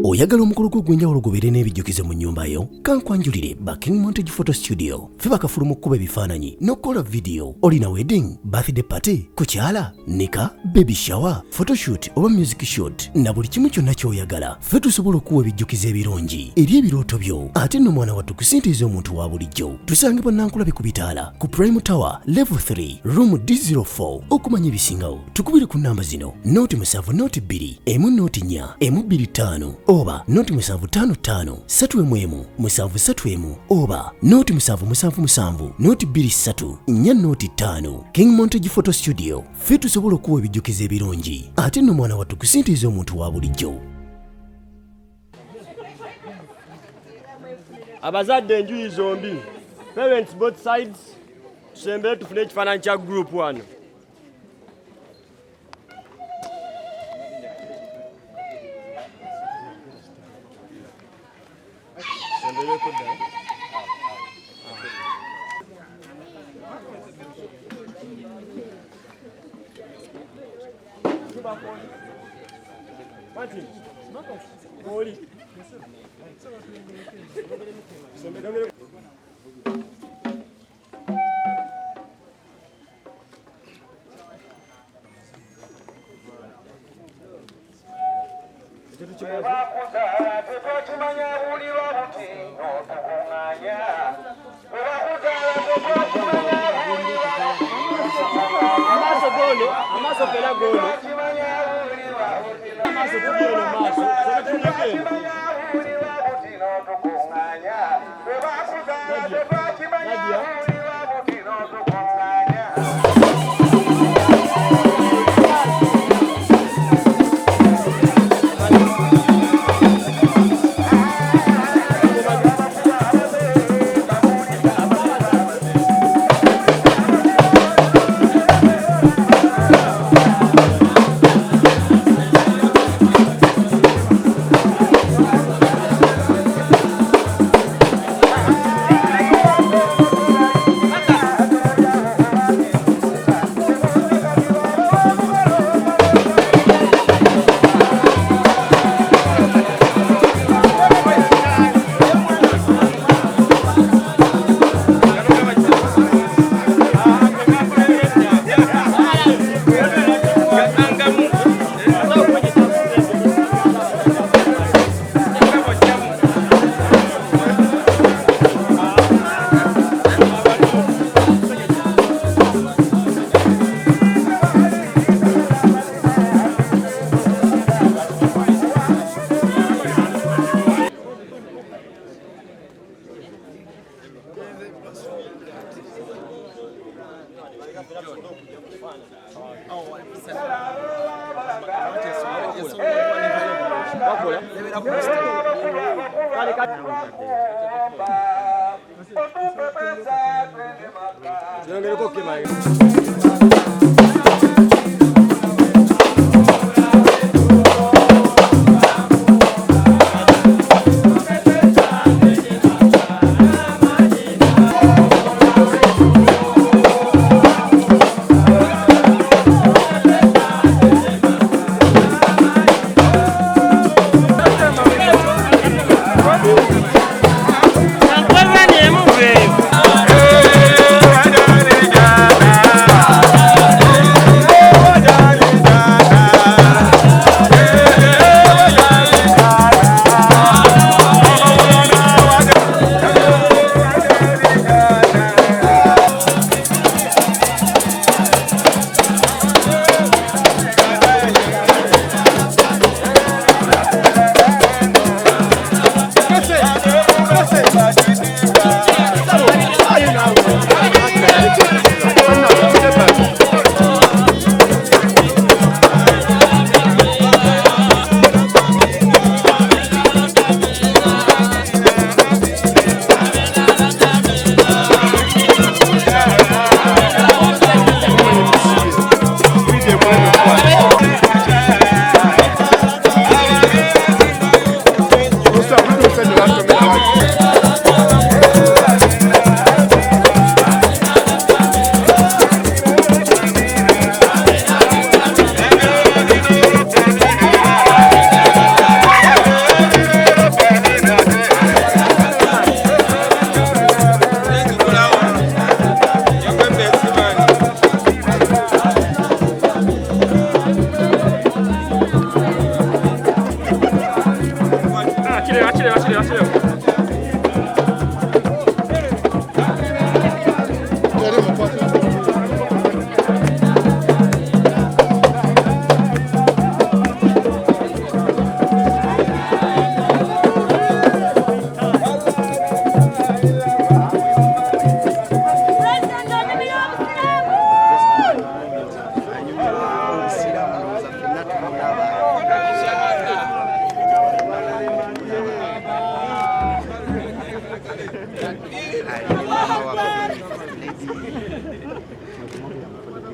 Oyagala omukolo gw'ogwenjawulo gubeere n'ebijjukize mu nnyumba yo? Kankwanjulire ba King Montage Photo Studio. Ffe bakafulu mu kkuba ebifaananyi n'okukola video. Olina wedding, birthday party, kukyala, nika, baby shower, photoshoot oba music shoot na buli kimu kyonna ky'oyagala. Ffe tusobola okuwa ebijjukize ebirungi eri ebirooto byo. Ate nno mwana wattu kusintiiza omuntu wa bulijjo. Tusange Bannankulabye ku Bitaala ku Prime Tower Level 3 Room D04. Okumanya ebisingawo tukubire ku nnamba zino: noti 7 noti 2 emu noti 4 emu 25 oba noti 755 3 731 oba noti 777 noti 23 4 noti 5. King Montage Photo Studio. Ffe tusobola okuwa ebijjukize ebirungi ate nno mwana wattu kusintiiza omuntu wa bulijjo. Abazadde enjuyi zombi, parents both sides, tusembere tufune ekifaananyi kya group wano. Amaso pela gono. Amaso tugiye no maso.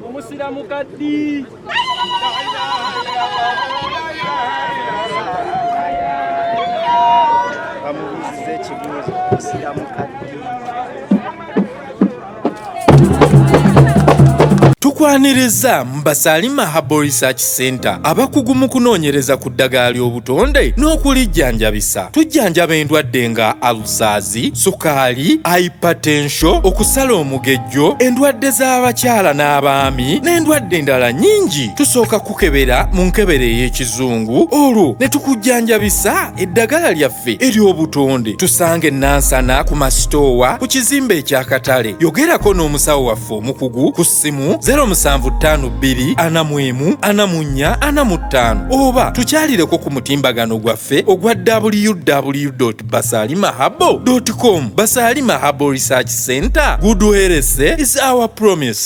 Umusiramu kaddi. Bamubuuziza ekibuuzo umusiramu kaddi. Tukwaniriza Basalima Herbal Research Center abakugu mu kunoonyereza ku ddagala ly'obutonde n'okulijjanjabisa. Tujjanjaba endwadde nga alusaazi, sukaali, hypertension, okusala omugejjo, endwadde z'abakyala n'abaami n'endwadde endala nnyingi. Tusooka kukebera mu nkebera ey'ekizungu olwo ne tukujjanjabisa eddagala lyaffe ery'obutonde. Tusange Nansana ku masitoowa ku kizimbe eky'akatale. Yogerako n'omusawo waffe omukugu ku ssimu 0752 oba tukyalireko ku mutimbagano gwaffe ogwa www.basalimahabo.com. Basalima Herbal Research Center, good health is our promise.